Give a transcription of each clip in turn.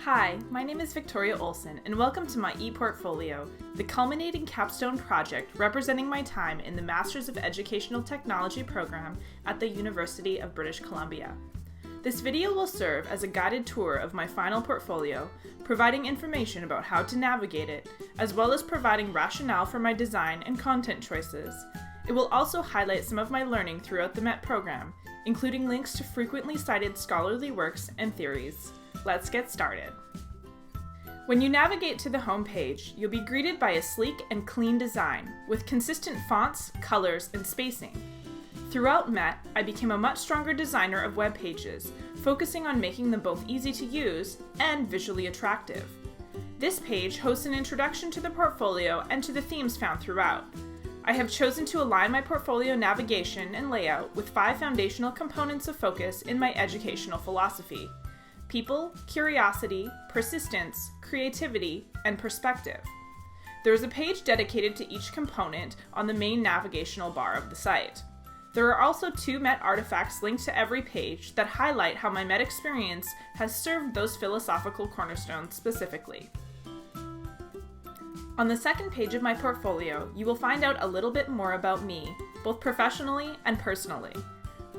Hi, my name is Victoria Olson, and welcome to my ePortfolio, the culminating capstone project representing my time in the Masters of Educational Technology program at the University of British Columbia. This video will serve as a guided tour of my final portfolio, providing information about how to navigate it, as well as providing rationale for my design and content choices. It will also highlight some of my learning throughout the MET program, including links to frequently cited scholarly works and theories. Let's get started. When you navigate to the home page, you'll be greeted by a sleek and clean design with consistent fonts, colors, and spacing. Throughout MET, I became a much stronger designer of web pages, focusing on making them both easy to use and visually attractive. This page hosts an introduction to the portfolio and to the themes found throughout. I have chosen to align my portfolio navigation and layout with 5 foundational components of focus in my educational philosophy: people, curiosity, persistence, creativity, and perspective. There is a page dedicated to each component on the main navigational bar of the site. There are also 2 MET artifacts linked to every page that highlight how my MET experience has served those philosophical cornerstones specifically. On the second page of my portfolio, you will find out a little bit more about me, both professionally and personally.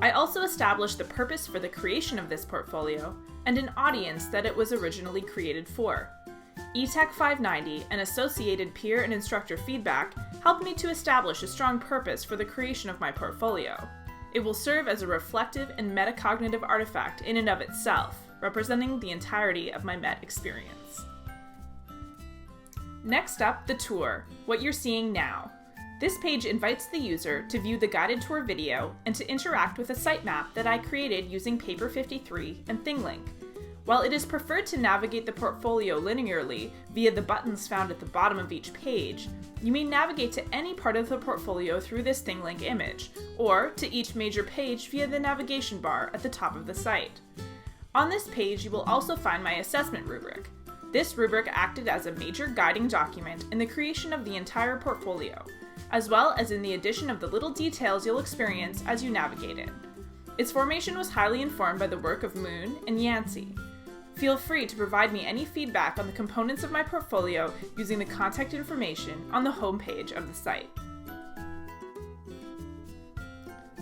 I also established the purpose for the creation of this portfolio and an audience that it was originally created for. ETEC 590 and associated peer and instructor feedback helped me to establish a strong purpose for the creation of my portfolio. It will serve as a reflective and metacognitive artifact in and of itself, representing the entirety of my MET experience. Next up, the tour, what you're seeing now. This page invites the user to view the guided tour video and to interact with a sitemap that I created using Paper 53 and ThingLink. While it is preferred to navigate the portfolio linearly via the buttons found at the bottom of each page, you may navigate to any part of the portfolio through this ThingLink image, or to each major page via the navigation bar at the top of the site. On this page, you will also find my assessment rubric. This rubric acted as a major guiding document in the creation of the entire portfolio, as well as in the addition of the little details you'll experience as you navigate it. Its formation was highly informed by the work of Moon and Yancey. Feel free to provide me any feedback on the components of my portfolio using the contact information on the home page of the site.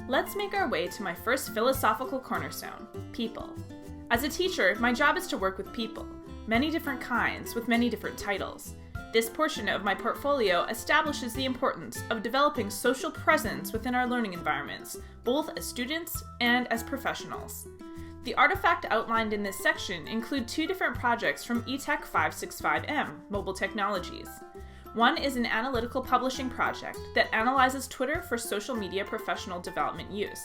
Let's make our way to my first philosophical cornerstone, people. As a teacher, my job is to work with people, many different kinds with many different titles. This portion of my portfolio establishes the importance of developing social presence within our learning environments, both as students and as professionals. The artifact outlined in this section include 2 different projects from ETEC 565M, Mobile Technologies. One is an analytical publishing project that analyzes Twitter for social media professional development use.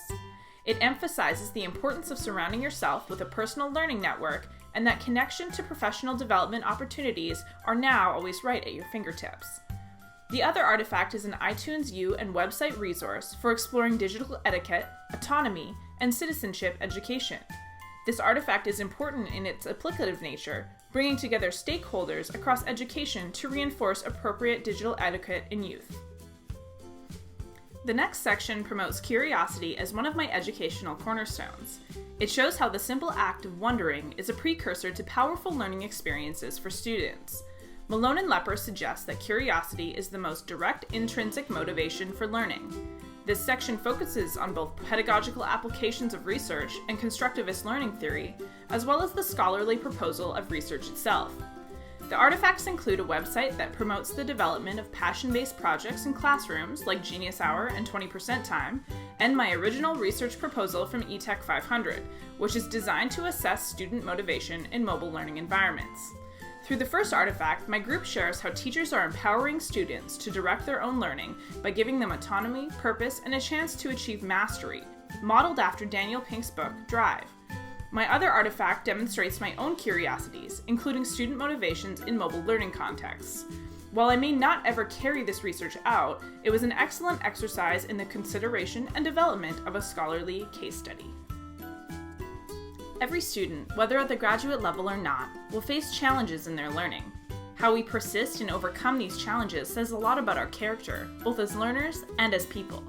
It emphasizes the importance of surrounding yourself with a personal learning network and that connection to professional development opportunities are now always right at your fingertips. The other artifact is an iTunes U and website resource for exploring digital etiquette, autonomy, and citizenship education. This artifact is important in its applicative nature, bringing together stakeholders across education to reinforce appropriate digital etiquette in youth. The next section promotes curiosity as one of my educational cornerstones. It shows how the simple act of wondering is a precursor to powerful learning experiences for students. Malone and Lepper suggest that curiosity is the most direct intrinsic motivation for learning. This section focuses on both pedagogical applications of research and constructivist learning theory, as well as the scholarly proposal of research itself. The artifacts include a website that promotes the development of passion-based projects in classrooms like Genius Hour and 20% Time, and my original research proposal from ETEC 500, which is designed to assess student motivation in mobile learning environments. Through the first artifact, my group shares how teachers are empowering students to direct their own learning by giving them autonomy, purpose, and a chance to achieve mastery, modeled after Daniel Pink's book, Drive. My other artifact demonstrates my own curiosities, including student motivations in mobile learning contexts. While I may not ever carry this research out, it was an excellent exercise in the consideration and development of a scholarly case study. Every student, whether at the graduate level or not, will face challenges in their learning. How we persist and overcome these challenges says a lot about our character, both as learners and as people.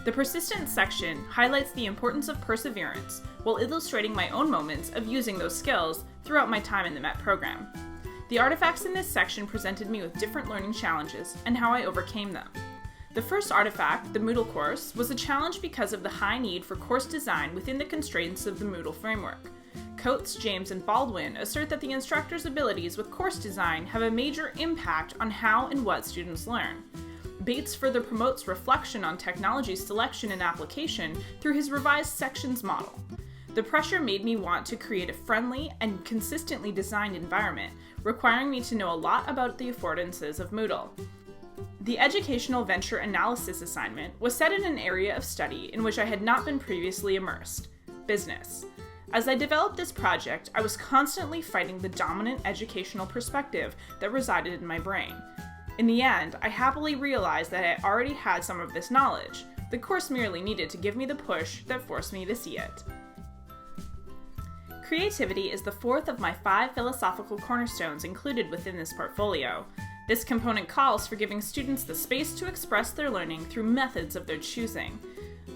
The persistence section highlights the importance of perseverance while illustrating my own moments of using those skills throughout my time in the MET program. The artifacts in this section presented me with different learning challenges and how I overcame them. The first artifact, the Moodle course, was a challenge because of the high need for course design within the constraints of the Moodle framework. Coates, James, and Baldwin assert that the instructor's abilities with course design have a major impact on how and what students learn. Bates further promotes reflection on technology selection and application through his revised sections model. The pressure made me want to create a friendly and consistently designed environment, requiring me to know a lot about the affordances of Moodle. The educational venture analysis assignment was set in an area of study in which I had not been previously immersed: business. As I developed this project, I was constantly fighting the dominant educational perspective that resided in my brain. In the end, I happily realized that I already had some of this knowledge. The course merely needed to give me the push that forced me to see it. Creativity is the fourth of my 5 philosophical cornerstones included within this portfolio. This component calls for giving students the space to express their learning through methods of their choosing.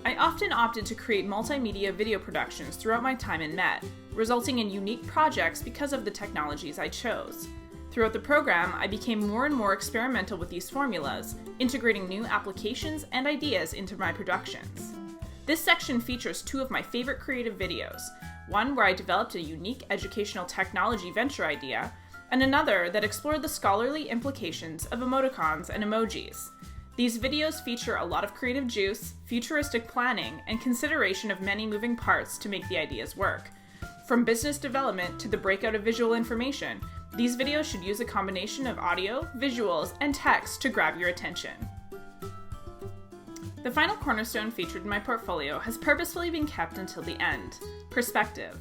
I often opted to create multimedia video productions throughout my time in MET, resulting in unique projects because of the technologies I chose. Throughout the program, I became more and more experimental with these formulas, integrating new applications and ideas into my productions. This section features 2 of my favorite creative videos, one where I developed a unique educational technology venture idea, and another that explored the scholarly implications of emoticons and emojis. These videos feature a lot of creative juice, futuristic planning, and consideration of many moving parts to make the ideas work. From business development to the breakout of visual information, these videos should use a combination of audio, visuals, and text to grab your attention. The final cornerstone featured in my portfolio has purposefully been kept until the end: perspective.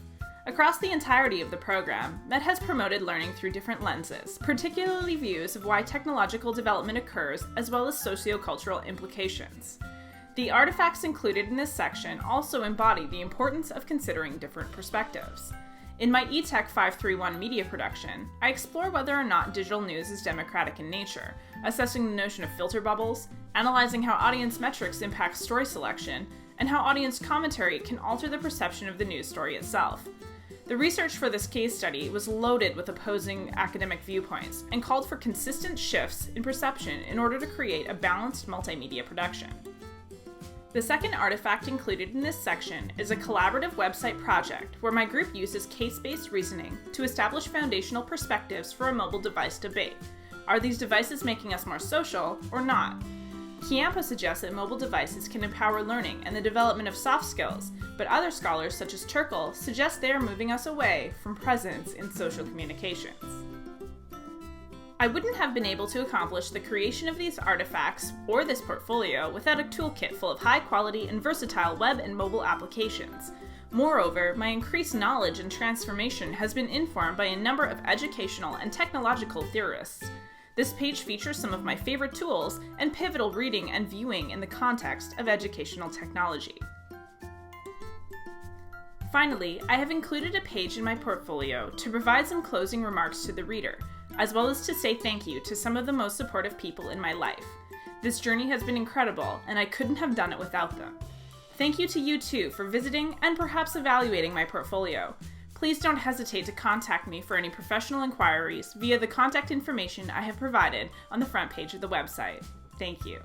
Across the entirety of the program, MET has promoted learning through different lenses, particularly views of why technological development occurs, as well as sociocultural implications. The artifacts included in this section also embody the importance of considering different perspectives. In my ETEC 531 media production, I explore whether or not digital news is democratic in nature, assessing the notion of filter bubbles, analyzing how audience metrics impact story selection, and how audience commentary can alter the perception of the news story itself. The research for this case study was loaded with opposing academic viewpoints and called for consistent shifts in perception in order to create a balanced multimedia production. The second artifact included in this section is a collaborative website project where my group uses case-based reasoning to establish foundational perspectives for a mobile device debate. Are these devices making us more social or not? Chiampo suggests that mobile devices can empower learning and the development of soft skills, but other scholars, such as Turkle, suggest they are moving us away from presence in social communications. I wouldn't have been able to accomplish the creation of these artifacts or this portfolio without a toolkit full of high-quality and versatile web and mobile applications. Moreover, my increased knowledge and transformation has been informed by a number of educational and technological theorists. This page features some of my favorite tools and pivotal reading and viewing in the context of educational technology. Finally, I have included a page in my portfolio to provide some closing remarks to the reader, as well as to say thank you to some of the most supportive people in my life. This journey has been incredible, and I couldn't have done it without them. Thank you to you too for visiting and perhaps evaluating my portfolio. Please don't hesitate to contact me for any professional inquiries via the contact information I have provided on the front page of the website. Thank you.